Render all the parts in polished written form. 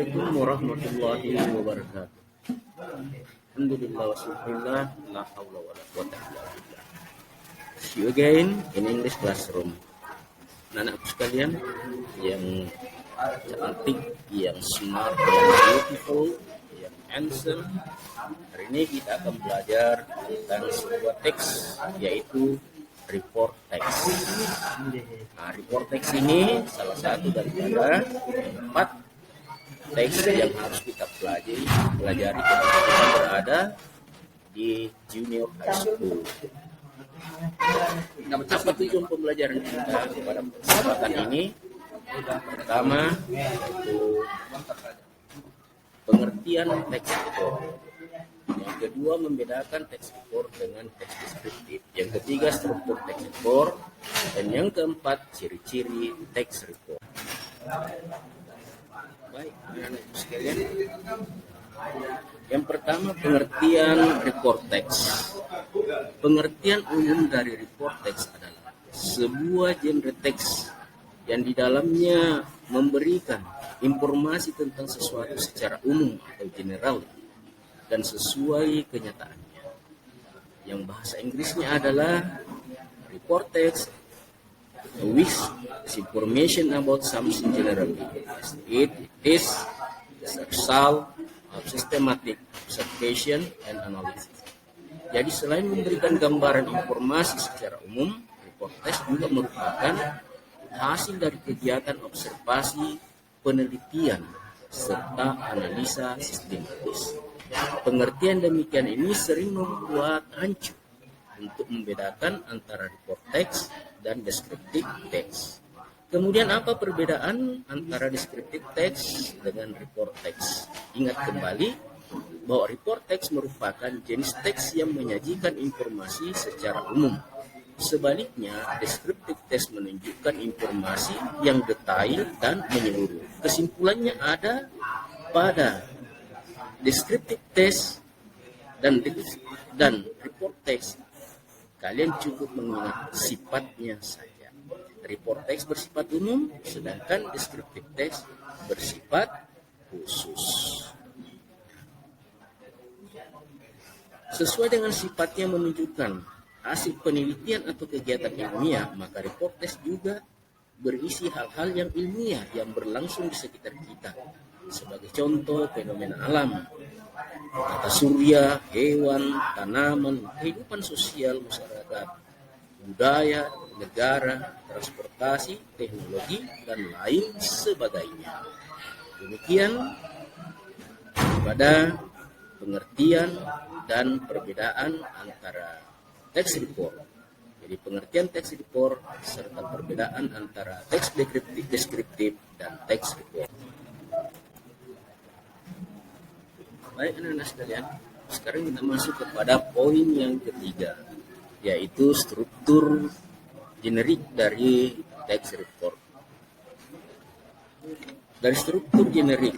Assalamualaikum warahmatullahi wabarakatuh. Alhamdulillah wa syukurillah, la hawla wa la quwwata illa billah. See you again in English classroom. Anak-anakku sekalian yang cantik, yang smart, yang beautiful, yang handsome. Hari ini kita akan belajar tentang sebuah teks, yaitu report text. Nah, report text ini salah satu daripada 4 teks yang harus kita pelajari ketika kita berada di junior high school. Apa tujuan pembelajaran kita pada kesempatan ini? Pertama, yaitu pengertian teks report. Yang kedua, membedakan teks report dengan teks deskriptif. Yang ketiga, struktur teks report. Dan yang keempat, ciri-ciri teks report. Baik, anak-anak sekalian. Yang pertama, pengertian report text. Pengertian umum dari report text adalah sebuah genre teks yang di dalamnya memberikan informasi tentang sesuatu secara umum atau general dan sesuai kenyataannya. Yang bahasa Inggrisnya adalah report text with information about something generally. It is the result of systematic observation and analysis. Jadi selain memberikan gambaran informasi secara umum, report text juga merupakan hasil dari kegiatan observasi, penelitian, serta analisa sistematis. Pengertian demikian ini sering membuat rancu untuk membedakan antara report text dan descriptive text. Kemudian apa perbedaan antara descriptive text dengan report text? Ingat kembali bahwa report text merupakan jenis teks yang menyajikan informasi secara umum. Sebaliknya, descriptive text menunjukkan informasi yang detail dan menyeluruh. Kesimpulannya ada pada descriptive text dan report text. Kalian cukup mengingat sifatnya saja. Report text bersifat umum, sedangkan descriptive text bersifat khusus. Sesuai dengan sifatnya menunjukkan hasil penelitian atau kegiatan ilmiah, maka report text juga berisi hal-hal yang ilmiah yang berlangsung di sekitar kita. Sebagai contoh, fenomena alam, tata surya, hewan, tanaman, kehidupan sosial masyarakat, budaya, negara, transportasi, teknologi, dan lain sebagainya. Demikian pada pengertian dan perbedaan antara teks report. Jadi pengertian teks report serta perbedaan antara teks deskriptif dan teks report. Baik anak-anak sekalian, sekarang kita masuk kepada poin yang ketiga, yaitu struktur generik dari teks report. Dari struktur generik,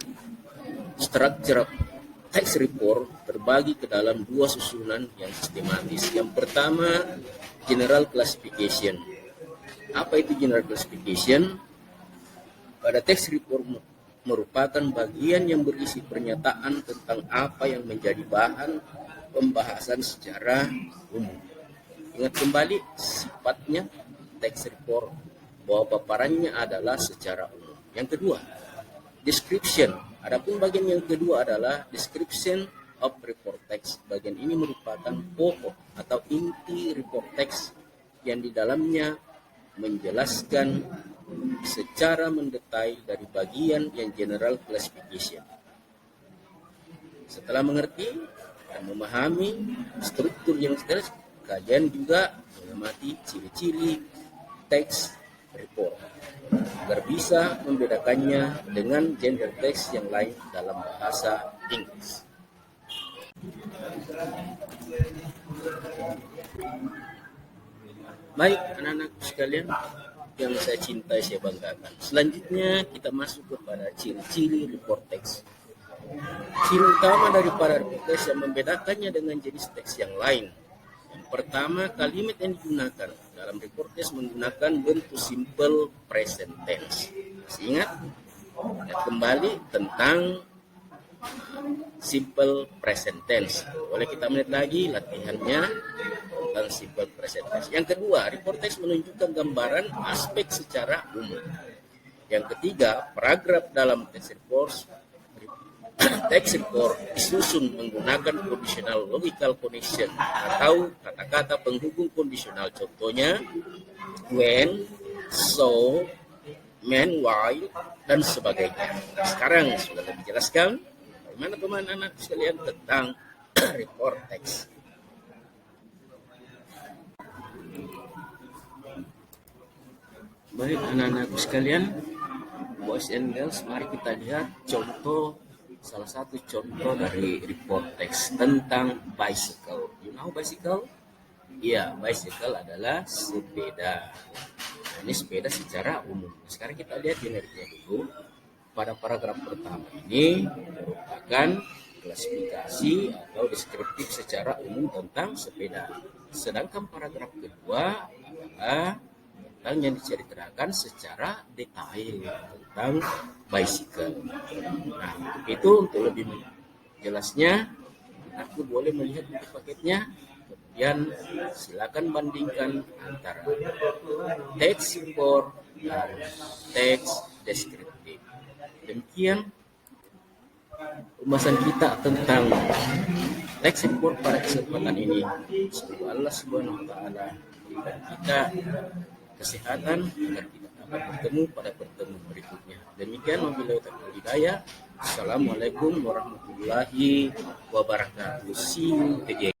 structure teks report terbagi ke dalam 2 susunan yang sistematis. Yang pertama, general classification. Apa itu general classification? Pada teks report merupakan bagian yang berisi pernyataan tentang apa yang menjadi bahan pembahasan secara umum. Ingat kembali sifatnya teks report bahwa paparannya adalah secara umum. Yang kedua, description. Adapun bagian yang kedua adalah description of report text. Bagian ini merupakan pokok atau inti report text yang di dalamnya menjelaskan secara mendetail dari bagian yang general classification. Setelah mengerti dan memahami struktur yang jelas, kalian juga mengamati ciri-ciri teks report agar bisa membedakannya dengan genre teks yang lain dalam bahasa Inggris. Baik anak-anak sekalian yang saya cintai, saya banggakan. Selanjutnya kita masuk kepada ciri-ciri report text. Ciri utama daripada report text yang membedakannya dengan jenis teks yang lain. Yang pertama, kalimat yang digunakan dalam report text menggunakan bentuk simple present tense. Masih ingat? Ya, kembali tentang simple present tense. Boleh kita melihat lagi latihannya tentang simple present tense. Yang kedua, report text menunjukkan gambaran aspek secara umum. Yang ketiga, paragraf dalam text report disusun menggunakan conditional logical connection atau kata-kata penghubung kondisional. Contohnya when, so, when, while, dan sebagainya. Sekarang sudah lebih jelaskan bagaimana teman-teman sekalian tentang report text. Baik anak-anakku sekalian, boys and girls, mari kita lihat salah satu contoh dari report text tentang bicycle. You know bicycle? Iya, bicycle adalah sepeda. Ini sepeda secara umum. Sekarang kita lihat generiknya dulu. Pada paragraf pertama ini merupakan klasifikasi atau deskriptif secara umum tentang sepeda. Sedangkan paragraf kedua adalah tentang yang diceritakan secara detail tentang bicycle. Nah, itu untuk lebih jelasnya, aku boleh melihat buku paketnya. Kemudian silakan bandingkan antara teks report dan teks deskriptif. Demikian pembahasan kita tentang teks report pada kesempatan ini. Semoga Allah Subhanahu wa taala berikan kita kesehatan agar kita dapat bertemu pada pertemuan berikutnya. Demikian wabillahi taufiq wal hidayah. Assalamualaikum warahmatullahi wabarakatuh. See you again.